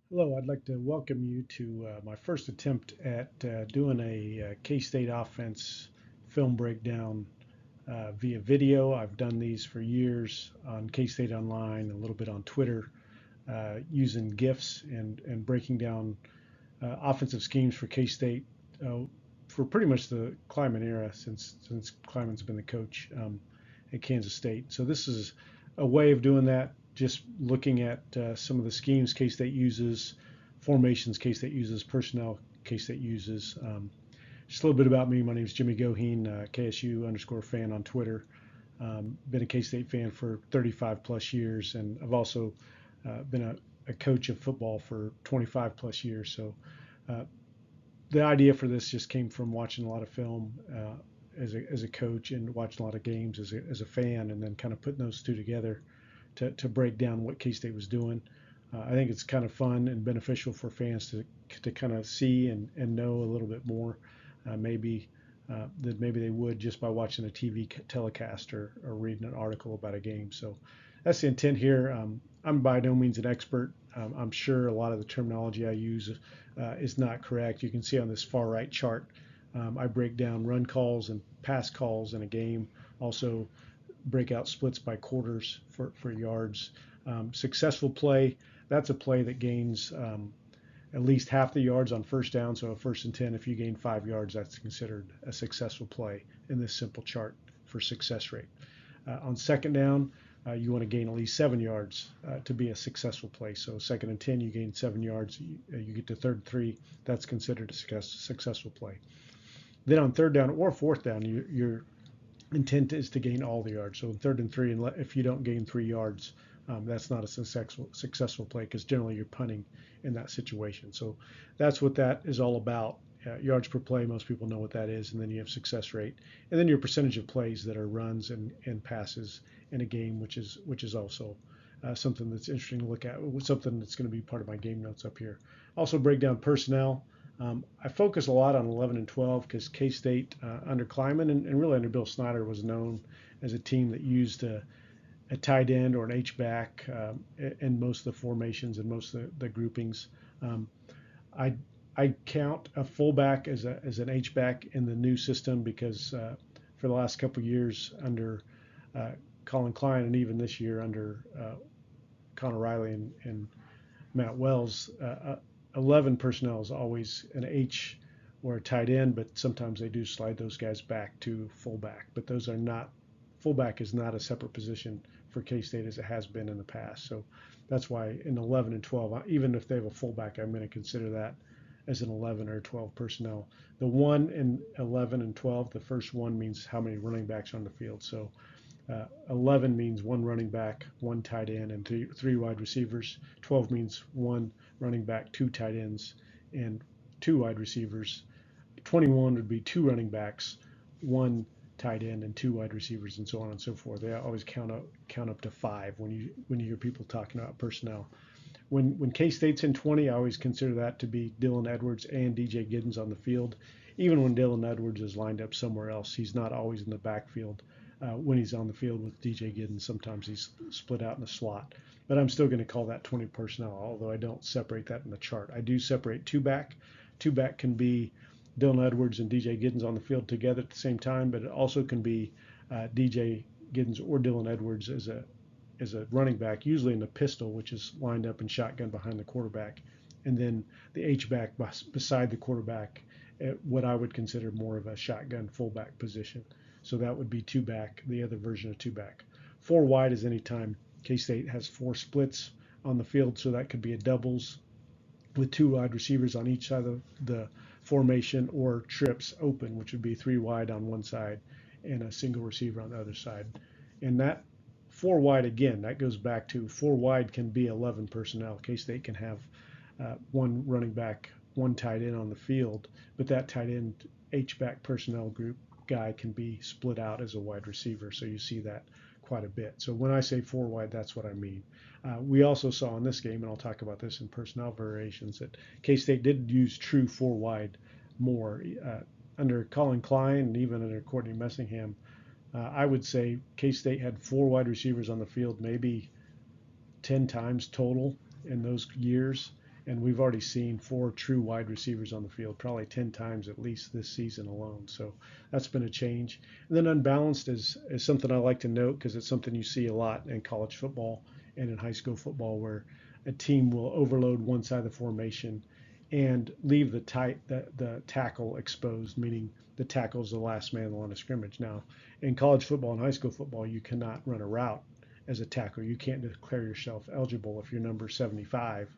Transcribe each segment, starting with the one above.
Hello, I'd like to welcome you to my first attempt at doing a K-State offense film breakdown via video. I've done these for years on K-State Online, a little bit on Twitter, using GIFs and breaking down offensive schemes for K-State for pretty much the Kleiman era since Kleiman's been the coach at Kansas State. So this is a way of doing that, just looking at some of the schemes K-State uses, formations K-State uses, personnel K-State uses. Just a little bit about me. My name is Jimmy Goheen, KSU_fan on Twitter. Been a K-State fan for 35 plus years, and I've also been a coach of football for 25 plus years. So uh, the idea for this just came from watching a lot of film as a coach and watching a lot of games as a fan, and then kind of putting those two together to break down what K-State was doing. I think it's kind of fun and beneficial for fans to kind of see and know a little bit more, maybe that maybe they would just by watching a TV telecast or reading an article about a game. So that's the intent here. I'm by no means an expert. I'm sure a lot of the terminology I use is not correct. You can see on this far right chart, I break down run calls and pass calls in a game. Also, breakout splits by quarters for yards. Successful play, that's a play that gains at least half the yards on first down. So a 1st and 10, if you gain 5 yards, that's considered a successful play in this simple chart for success rate. On second down, you want to gain at least 7 yards to be a successful play. So 2nd and 10, you gain 7 yards. You get to 3rd and 3, that's considered a successful play. Then on third down or fourth down, your intent is to gain all the yards. So in 3rd and 3, and if you don't gain 3 yards, that's not a successful play because generally you're punting in that situation. So that's what that is all about. Yards per play, most people know what that is, and then you have success rate, and then your percentage of plays that are runs and passes in a game, which is also something that's interesting to look at. Something that's going to be part of my game notes up here. Also break down personnel. I focus a lot on 11 and 12 because K-State under Kleiman and really under Bill Snyder was known as a team that used a tight end or an H-back in most of the formations and most of the groupings. Um, I I count a fullback as an H-back in the new system because for the last couple of years under uh, Colin Klein and even this year under Connor Riley and Matt Wells, 11 personnel is always an H or a tight end, but sometimes they do slide those guys back to fullback. But those are not, fullback is not a separate position for K-State as it has been in the past. So that's why in 11 and 12, even if they have a fullback, I'm going to consider that as an 11 or 12 personnel. The 1 in 11 and 12, the first one means how many running backs are on the field. So 11 means one running back, one tight end, and three wide receivers. 12 means one running back, two tight ends, and two wide receivers. 21 would be two running backs, one tight end, and two wide receivers, and so on and so forth. They always count up to five when you hear people talking about personnel. When K-State's in 20, I always consider that to be Dylan Edwards and DJ Giddens on the field. Even when Dylan Edwards is lined up somewhere else, he's not always in the backfield. When he's on the field with DJ Giddens, sometimes he's split out in the slot. But I'm still going to call that 20 personnel, although I don't separate that in the chart. I do separate two back. Two back can be Dylan Edwards and DJ Giddens on the field together at the same time, but it also can be DJ Giddens or Dylan Edwards as a running back, usually in the pistol, which is lined up in shotgun behind the quarterback, and then the H back beside the quarterback at what I would consider more of a shotgun fullback position. So that would be two back, the other version of two back. Four wide is anytime K-State has four splits on the field, so that could be a doubles with two wide receivers on each side of the formation, or trips open, which would be three wide on one side and a single receiver on the other side. And that four wide, again, that goes back to four wide can be 11 personnel. K-State can have one running back, one tight end on the field, but that tight end H-back personnel group guy can be split out as a wide receiver. So you see that quite a bit. So when I say four wide, that's what I mean. We also saw in this game, and I'll talk about this in personnel variations, that K-State did use true four wide more. Under Colin Klein and even under Courtney Messingham, I would say K-State had four wide receivers on the field maybe 10 times total in those years, And we've already seen 4 true wide receivers on the field, probably 10 times at least this season alone. So that's been a change. And then unbalanced is something I like to note because it's something you see a lot in college football and in high school football where a team will overload one side of the formation and leave the tackle exposed, meaning the tackle is the last man on the line of scrimmage. Now, in college football and high school football, you cannot run a route as a tackle. You can't declare yourself eligible if you're number 75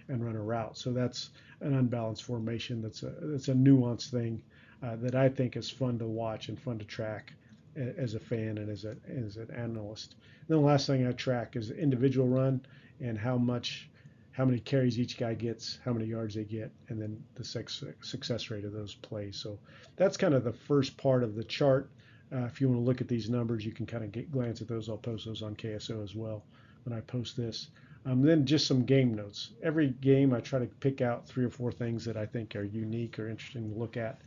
and run a route. So that's an unbalanced formation. That's a nuanced thing that I think is fun to watch and fun to track as a fan and as an analyst. And then the last thing I track is the individual run and how many carries each guy gets, how many yards they get, and then the success rate of those plays. So that's kind of the first part of the chart. If you want to look at these numbers, you can kind of glance at those. I'll post those on KSO as well when I post this. Then just some game notes. Every game I try to pick out 3 or 4 things that I think are unique or interesting to look at.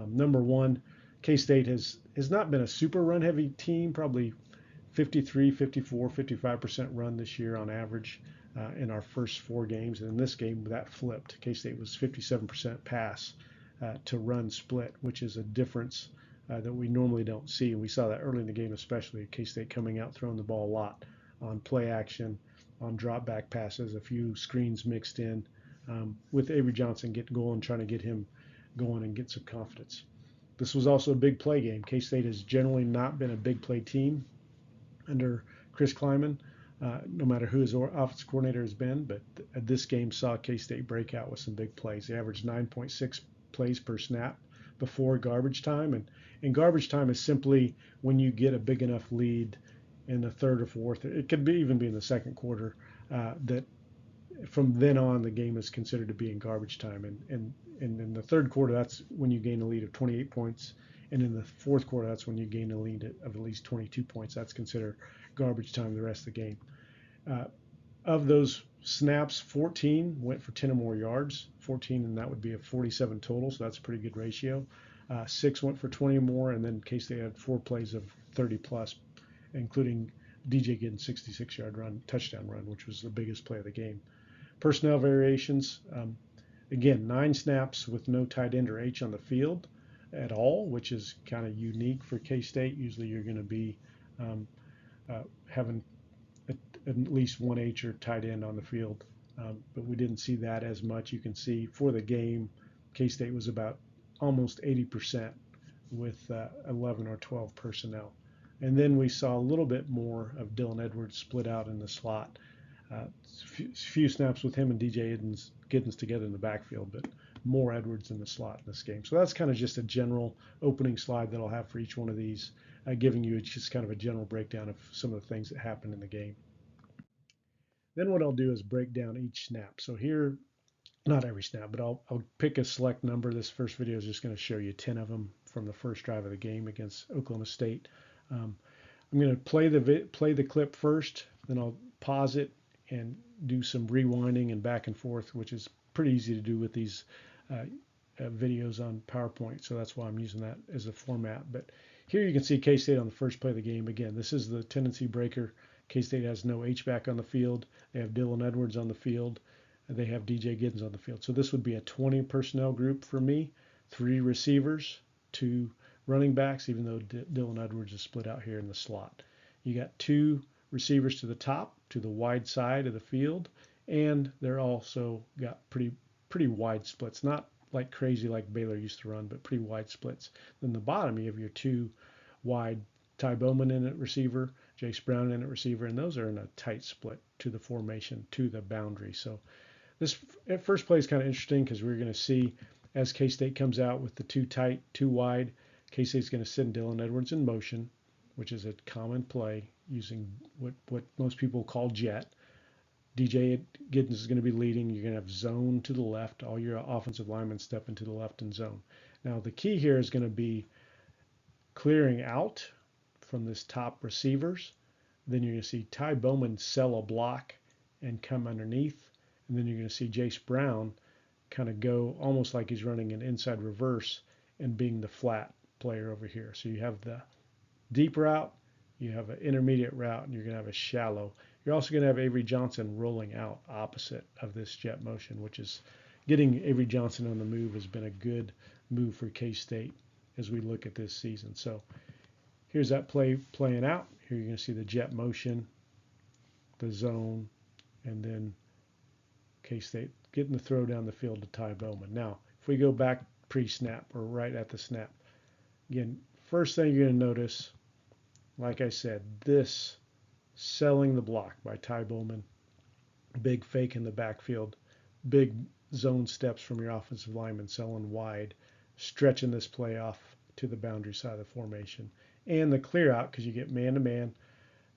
Number one, K-State has not been a super run heavy team, probably 53, 54, 55% run this year on average in our first 4 games. And in this game, that flipped. K-State was 57% pass to run split, which is a difference that we normally don't see. And we saw that early in the game, especially K-State coming out throwing the ball a lot on play action, on drop back passes, a few screens mixed in with Avery Johnson getting going, trying to get him going and get some confidence. This was also a big play game. K-State has generally not been a big play team under Chris Kleiman, no matter who his offensive coordinator has been, but this game saw K-State break out with some big plays. They averaged 9.6 plays per snap before garbage time, and garbage time is simply when you get a big enough lead in the third or fourth. It could even be in the second quarter that from then on the game is considered to be in garbage time. And in the third quarter, that's when you gain a lead of 28 points. And in the fourth quarter, that's when you gain a lead of at least 22 points. That's considered garbage time the rest of the game. Of those snaps, 14 went for 10 or more yards, 14, and that would be a 47 total, so that's a pretty good ratio. 6 went for 20 or more, and then in case they had 4 plays of 30 plus, including DJ Giddens' 66-yard run, touchdown run, which was the biggest play of the game. Personnel variations, again, 9 snaps with no tight end or H on the field at all, which is kind of unique for K-State. Usually you're going to be having at least one H or tight end on the field, but we didn't see that as much. You can see for the game, K-State was about almost 80% with 11 or 12 personnel. And then we saw a little bit more of Dylan Edwards split out in the slot. Few snaps with him and DJ Giddens together in the backfield, but more Edwards in the slot in this game. So that's kind of just a general opening slide that I'll have for each one of these, giving you just kind of a general breakdown of some of the things that happened in the game. Then what I'll do is break down each snap. So here, not every snap, but I'll pick a select number. This first video is just going to show you 10 of them from the first drive of the game against Oklahoma State. I'm going to play the clip first, then I'll pause it and do some rewinding and back and forth, which is pretty easy to do with these videos on PowerPoint. So that's why I'm using that as a format. But here you can see K-State on the first play of the game. Again, this is the tendency breaker. K-State has no H-back on the field. They have Dylan Edwards on the field. They have DJ Giddens on the field. So this would be a 20 personnel group for me. 3 receivers, 2 running backs, even though Dylan Edwards is split out here in the slot. You got 2 receivers to the top, to the wide side of the field, and they're also got pretty wide splits. Not like crazy like Baylor used to run, but pretty wide splits. Then the bottom, you have your 2 wide Ty Bowman in at receiver, Jace Brown in at receiver, and those are in a tight split to the formation, to the boundary. So this first play is kind of interesting because we're going to see as K-State comes out with the 2 tight, 2 wide, K-State's going to send Dylan Edwards in motion, which is a common play using what most people call jet. DJ Giddens is going to be leading. You're going to have zone to the left. All your offensive linemen step into the left in zone. Now the key here is going to be clearing out from this top receivers. Then you're going to see Ty Bowman sell a block and come underneath. And then you're going to see Jace Brown kind of go almost like he's running an inside reverse and being the flat player over here. So you have the deep route, you have an intermediate route, and you're going to have a shallow. You're also going to have Avery Johnson rolling out opposite of this jet motion, which is getting Avery Johnson on the move has been a good move for K-State as we look at this season. So here's that play playing out. Here you're going to see the jet motion, the zone, and then K-State getting the throw down the field to Ty Bowman. Now, if we go back pre-snap or right at the snap, again, first thing you're going to notice, like I said, this selling the block by Ty Bowman, big fake in the backfield, big zone steps from your offensive lineman, selling wide, stretching this play off to the boundary side of the formation. And the clear out, because you get man-to-man,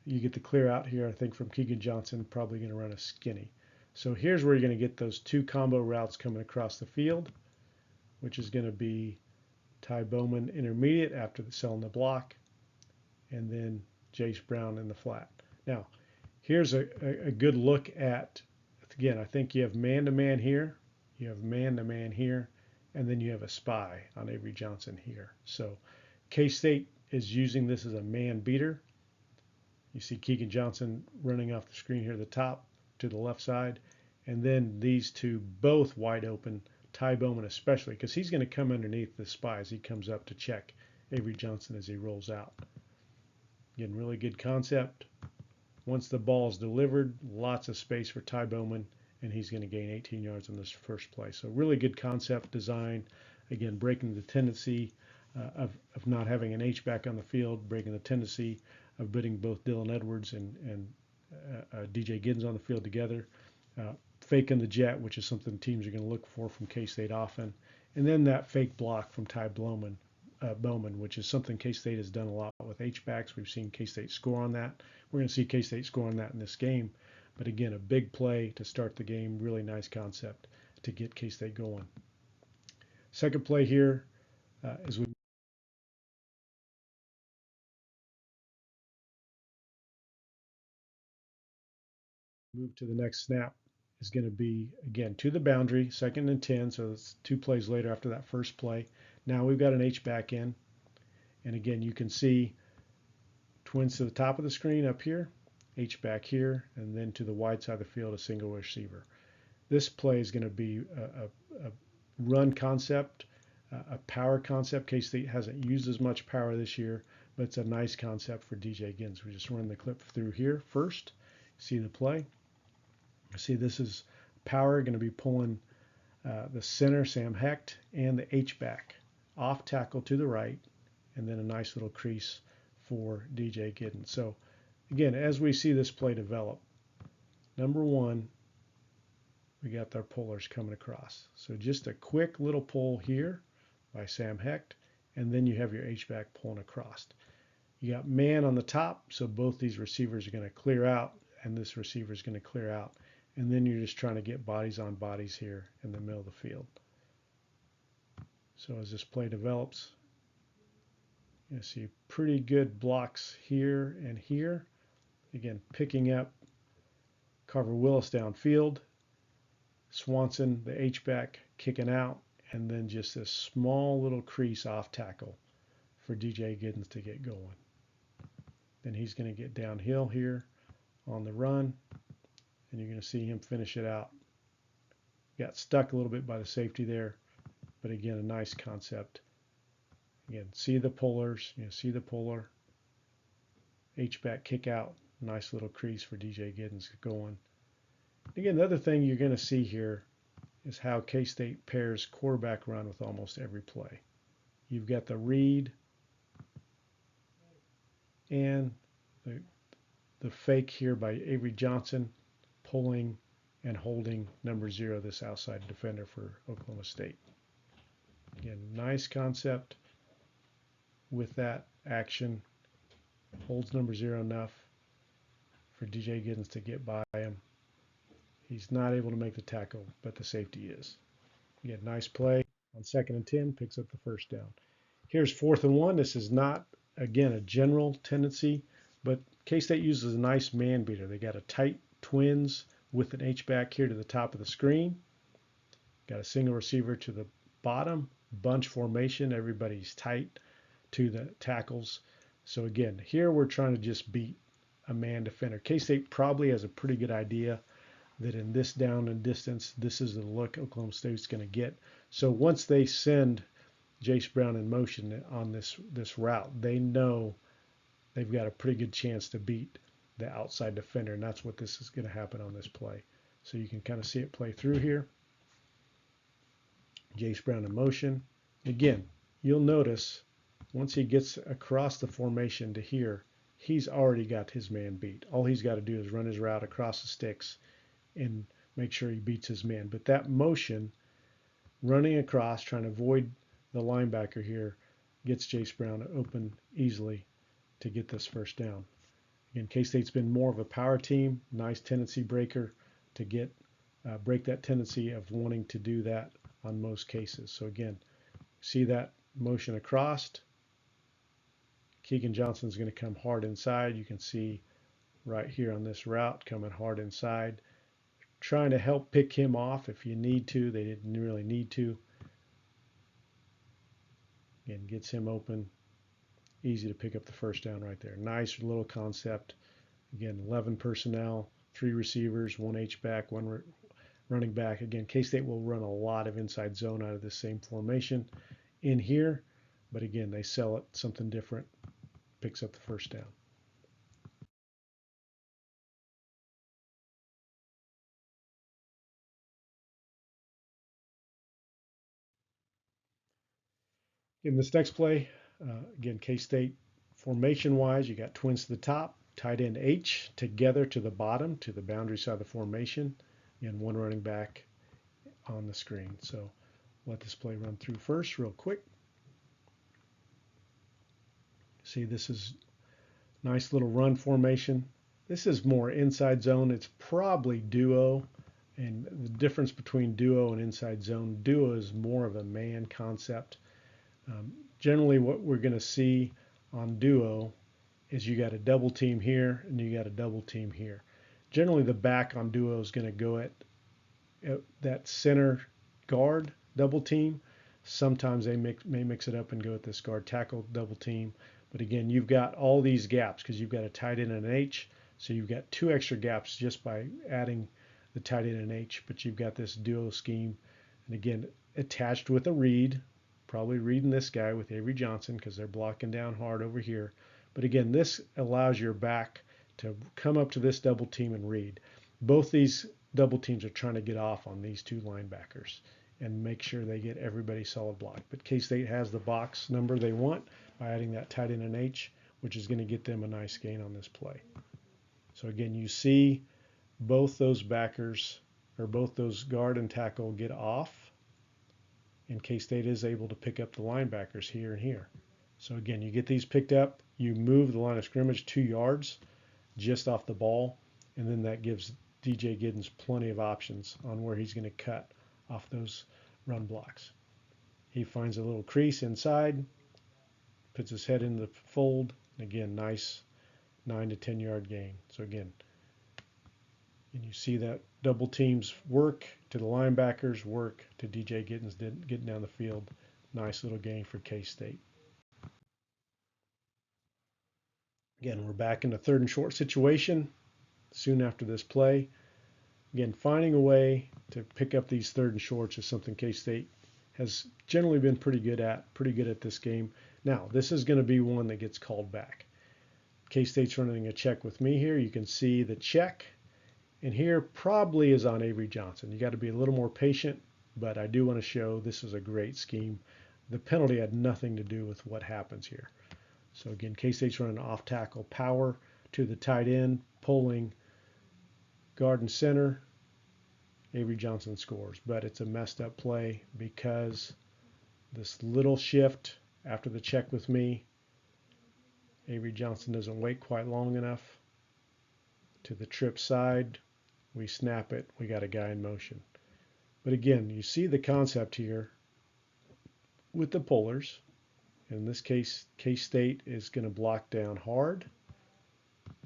you get the clear out here, I think, from Keegan Johnson, probably going to run a skinny. So here's where you're going to get those two combo routes coming across the field, which is going to be Ty Bowman intermediate after selling the block, and then Jace Brown in the flat. Now, here's a good look at, again, I think you have man-to-man here, you have man-to-man here, and then you have a spy on Avery Johnson here. So K-State is using this as a man beater. You see Keegan Johnson running off the screen here at the top to the left side, and then these two both wide open, Ty Bowman especially, because he's going to come underneath the spy as he comes up to check Avery Johnson as he rolls out. Again, really good concept. Once the ball is delivered, lots of space for Ty Bowman, and he's going to gain 18 yards on this first play. So really good concept design. Again, breaking the tendency of not having an H-back on the field, breaking the tendency of putting both Dylan Edwards and DJ Giddens on the field together, faking the jet, which is something teams are going to look for from K-State often, and then that fake block from Ty Bowman, which is something K-State has done a lot with H-backs. We've seen K-State score on that. We're going to see K-State score on that in this game. But again, a big play to start the game, really nice concept to get K-State going. Second play here as we move to the next snap is going to be, again, to the boundary, 2nd and 10, so it's 2 plays later after that first play. Now we've got an H-back in, and again, you can see twins to the top of the screen up here, H-back here, and then to the wide side of the field, a single receiver. This play is going to be a run concept, a power concept. K-State hasn't used as much power this year, but it's a nice concept for DJ Giddens. We just run the clip through here first. See the play. See, this is power going to be pulling the center, Sam Hecht, and the H-back off tackle to the right, and then a nice little crease for DJ Giddens. So again, as we see this play develop, number one, we got our pullers coming across. So just a quick little pull here by Sam Hecht, and then you have your H-back pulling across. You got man on the top, so both these receivers are going to clear out, and this receiver is going to clear out. And then you're just trying to get bodies on bodies here in the middle of the field. So as this play develops, you see pretty good blocks here and here. Again, picking up Carver Willis downfield, Swanson, the H-back, kicking out, and then just this small little crease off tackle for DJ Giddens to get going. Then he's going to get downhill here on the run, and you're going to see him finish it out. Got stuck a little bit by the safety there, but again, a nice concept. Again, see the pullers, see the puller, H-back kick out, nice little crease for DJ Giddens going. Again, the other thing you're going to see here is how K-State pairs quarterback run with almost every play. You've got the read and the fake here by Avery Johnson, pulling and holding number 0, this outside defender for Oklahoma State. Again, nice concept with that action. Holds number 0 enough for DJ Giddens to get by him. He's not able to make the tackle, but the safety is. Again, nice play on 2nd and 10, picks up the first down. Here's 4th and 1. This is not, again, a general tendency, but K-State uses a nice man beater. They got a tight twins with an H-back here to the top of the screen. Got a single receiver to the bottom, bunch formation. Everybody's tight to the tackles. So again, here we're trying to just beat a man defender. K-State probably has a pretty good idea that in this down and distance, this is the look Oklahoma State's going to get. So once they send Jace Brown in motion on this route, they know they've got a pretty good chance to beat the outside defender, and that's what this is going to happen on this play. So you can kind of see it play through here. Jace Brown in motion. Again, you'll notice once he gets across the formation to here, he's already got his man beat. All he's got to do is run his route across the sticks and make sure he beats his man. But that motion, running across, trying to avoid the linebacker here, gets Jace Brown open easily to get this first down. Again, K-State's been more of a power team, nice tendency breaker to get break that tendency of wanting to do that on most cases. So again, see that motion across. Keegan Johnson's going to come hard inside. You can see right here on this route coming hard inside. Trying to help pick him off if you need to. They didn't really need to. Again, gets him open. Easy to pick up the first down right there. Nice little concept. Again, 11 personnel, 3 receivers, 1 H-back, 1 running back. Again, K-State will run a lot of inside zone out of the same formation in here. But again, they sell it something different. Picks up the first down. In this next play, again, K-State formation-wise, you got twins to the top, tight end H together to the bottom, to the boundary side of the formation, and 1 running back on the screen. So let this play run through first real quick. See, this is nice little run formation. This is more inside zone. It's probably duo. And the difference between duo and inside zone, duo is more of a man concept. Generally what we're going to see on duo is you got a double team here and you got a double team here. Generally the back on duo is going to go at that center guard double team. Sometimes they may mix it up and go at this guard tackle double team. But again, you've got all these gaps because you've got a tight end and an H. So you've got 2 extra gaps just by adding the tight end and H. But you've got this duo scheme. And again, attached with a read. Probably reading this guy with Avery Johnson because they're blocking down hard over here. But again, this allows your back to come up to this double team and read. Both these double teams are trying to get off on these 2 linebackers and make sure they get everybody solid block. But K-State has the box number they want by adding that tight end and H, which is going to get them a nice gain on this play. So again, you see both those backers, or both those guard and tackle, get off. And K-State is able to pick up the linebackers here and here. So again, you get these picked up, you move the line of scrimmage 2 yards just off the ball, and then that gives DJ Giddens plenty of options on where he's going to cut off those run blocks. He finds a little crease inside, puts his head in the fold, and again, nice 9 to 10 yard gain. So again, and you see that double teams work to the linebackers, work to DJ Giddens getting down the field. Nice little gain for K-State. Again, we're back in a 3rd and short situation soon after this play. Again, finding a way to pick up these 3rd and shorts is something K-State has generally been pretty good at this game. Now, this is going to be one that gets called back. K-State's running a check with me here. You can see the check. And here probably is on Avery Johnson. You got to be a little more patient, but I do want to show this is a great scheme. The penalty had nothing to do with what happens here. So again, K-State's running off tackle power to the tight end, pulling guard and center. Avery Johnson scores, but it's a messed up play because this little shift after the check with me, Avery Johnson doesn't wait quite long enough to the trip side. We snap it, we got a guy in motion. But again, you see the concept here with the pullers. In this case, K-State is going to block down hard.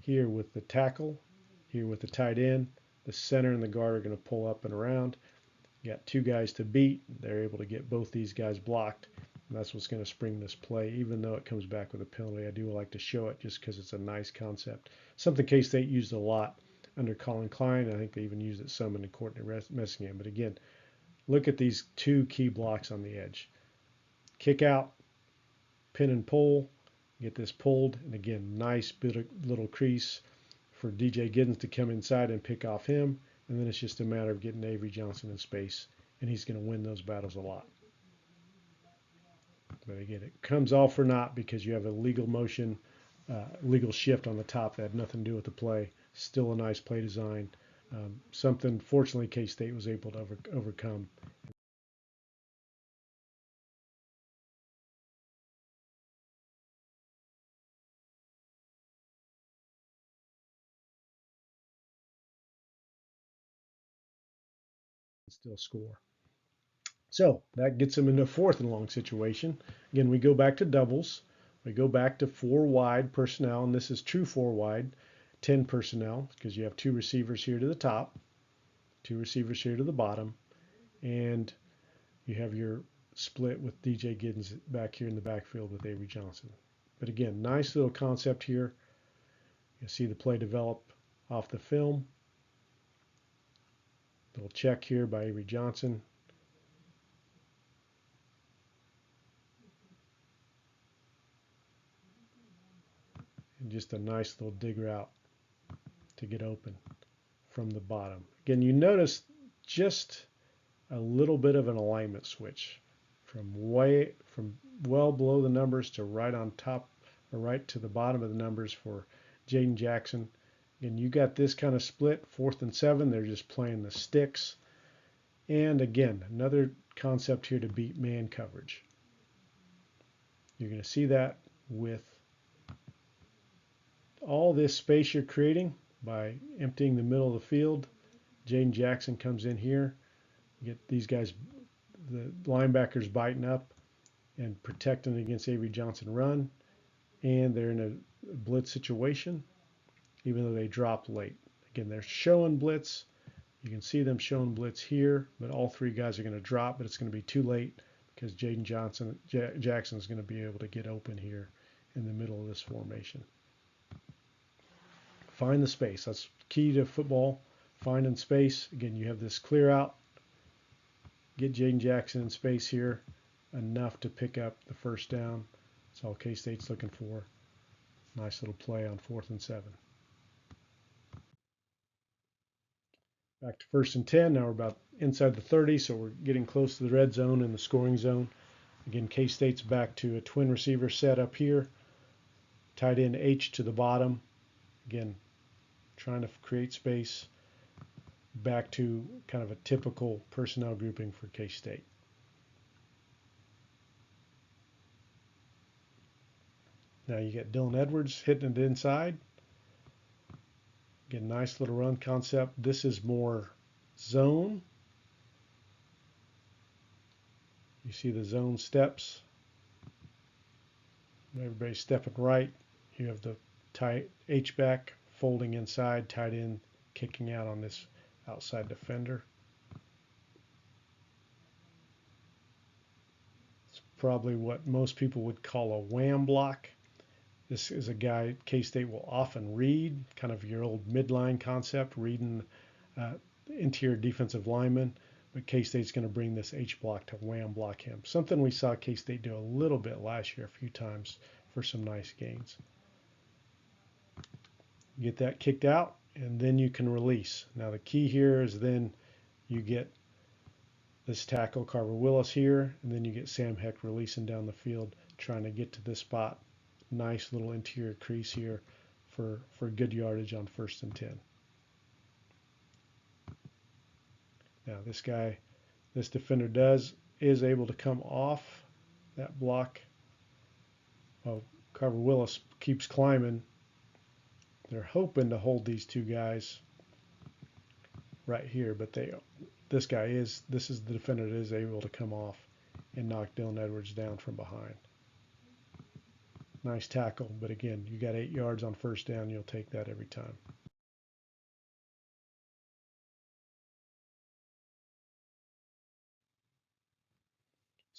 Here with the tackle, here with the tight end, the center and the guard are going to pull up and around. You got 2 guys to beat. They're able to get both these guys blocked. And that's what's going to spring this play, even though it comes back with a penalty. I do like to show it just because it's a nice concept. Something K-State used a lot under Colin Klein. I think they even used it some in the Courtney Messingham. But again, look at these two key blocks on the edge. Kick out, pin and pull, get this pulled, and again, nice bit of little crease for DJ Giddens to come inside and pick off him, and then it's just a matter of getting Avery Johnson in space, and he's going to win those battles a lot. But again, it comes off or not because you have a legal motion, legal shift on the top that had nothing to do with the play. Still a nice play design. Something, fortunately, K-State was able to overcome. Still score. So that gets them into a fourth and long situation. Again, we go back to doubles. We go back to 4 wide personnel, and this is true 4 wide, 10 personnel, because you have 2 receivers here to the top, 2 receivers here to the bottom, and you have your split with DJ Giddens back here in the backfield with Avery Johnson. But again, nice little concept here. You see the play develop off the film. Little check here by Avery Johnson. And just a nice little dig route to get open from the bottom. Again, you notice just a little bit of an alignment switch from well below the numbers to right on top, or right to the bottom of the numbers for Jaden Jackson. And you got this kind of split, 4th and 7. They're just playing the sticks. And again, another concept here to beat man coverage. You're going to see that with all this space you're creating by emptying the middle of the field. Jaden Jackson comes in here. Get these guys, the linebackers, biting up and protecting against Avery Johnson run. And they're in a blitz situation, even though they dropped late. Again, they're showing blitz. You can see them showing blitz here, but all 3 guys are going to drop, but it's going to be too late because Jaden Jackson is going to be able to get open here in the middle of this formation. Find the space. That's key to football, finding space. Again, you have this clear out. Get Jaden Jackson in space here, enough to pick up the first down. That's all K-State's looking for. Nice little play on 4th and 7. Back to 1st and 10. Now we're about inside the 30, so we're getting close to the red zone and the scoring zone. Again, K-State's back to a twin receiver set up here. Tight end H to the bottom. Again, trying to create space. Back to kind of a typical personnel grouping for K-State. Now you get Dylan Edwards hitting it inside. Again, nice little run concept. This is more zone. You see the zone steps. Everybody's stepping right. You have the tight H-back folding inside, tight end kicking out on this outside defender. It's probably what most people would call a wham block. This is a guy K-State will often read, kind of your old midline concept, reading interior defensive lineman. But K-State's going to bring this H block to wham block him. Something we saw K-State do a little bit last year, a few times for some nice gains. Get that kicked out, and then you can release. Now the key here is then you get this tackle, Carver Willis here, and then you get Sam Heck releasing down the field, trying to get to this spot. Nice little interior crease here for good yardage on 1st and 10. Now this defender is able to come off that block. Well, Carver Willis keeps climbing. They're hoping to hold these 2 guys right here, but this is the defender that is able to come off and knock Dylan Edwards down from behind. Nice tackle, but again, you got 8 yards on 1st down. You'll take that every time.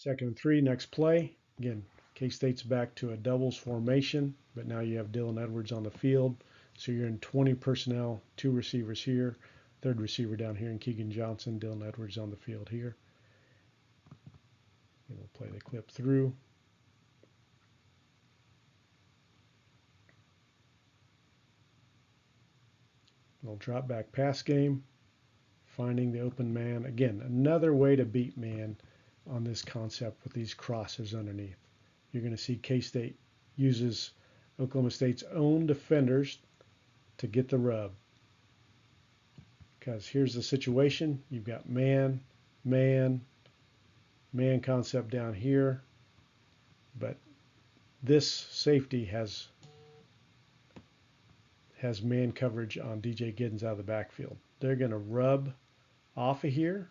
2nd and 3, next play. Again, K-State's back to a doubles formation, but now you have Dylan Edwards on the field. So you're in 20 personnel, 2 receivers here, 3rd receiver down here, and Keegan Johnson, Dylan Edwards on the field here. And we'll play the clip through. Little drop back pass game, finding the open man. Again, another way to beat man on this concept with these crosses underneath. You're going to see K-State uses Oklahoma State's own defenders to get the rub. Because here's the situation. You've got man, man, man concept down here. But this safety has man coverage on DJ Giddens out of the backfield. They're going to rub off of here,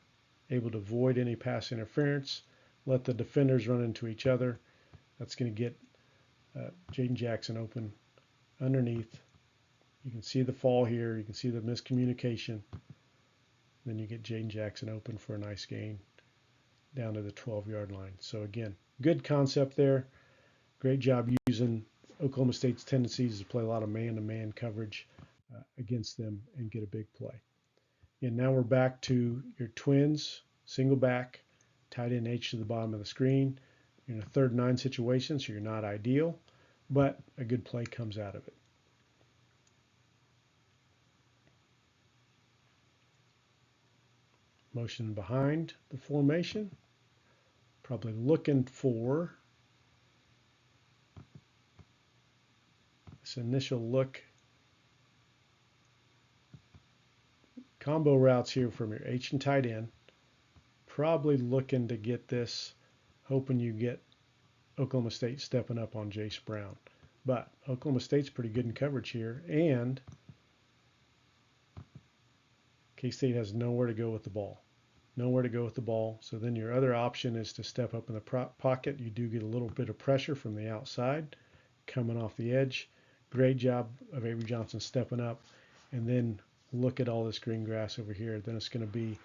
able to avoid any pass interference, let the defenders run into each other. That's going to get Jaden Jackson open underneath. You can see the fall here. You can see the miscommunication. Then you get Jaden Jackson open for a nice gain down to the 12-yard line. So again, good concept there. Great job using Oklahoma State's tendencies to play a lot of man-to-man coverage against them and get a big play. And now we're back to your twins, single back, tight end H to the bottom of the screen. You're in a 3rd and 9 situation, so you're not ideal, but a good play comes out of it. Motion behind the formation, probably looking for this initial look. Combo routes here from your H and tight end. Probably looking to get this, hoping you get Oklahoma State stepping up on Jace Brown. But Oklahoma State's pretty good in coverage here, and K-State has nowhere to go with the ball. Nowhere to go with the ball. So then your other option is to step up in the pocket. You do get a little bit of pressure from the outside coming off the edge. Great job of Avery Johnson stepping up. And then look at all this green grass over here. Then it's going to be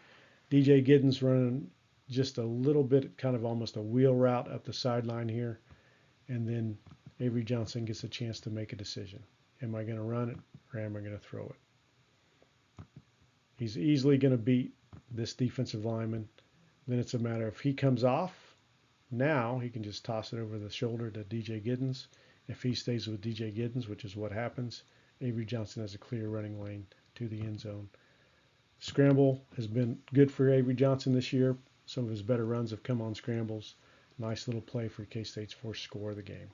DJ Giddens running just a little bit, kind of almost a wheel route up the sideline here. And then Avery Johnson gets a chance to make a decision. Am I going to run it or am I going to throw it? He's easily going to beat this defensive lineman. Then it's a matter of if he comes off, now he can just toss it over the shoulder to DJ Giddens. If he stays with DJ Giddens, which is what happens, Avery Johnson has a clear running lane to the end zone. Scramble has been good for Avery Johnson this year. Some of his better runs have come on scrambles. Nice little play for K-State's 4th score of the game.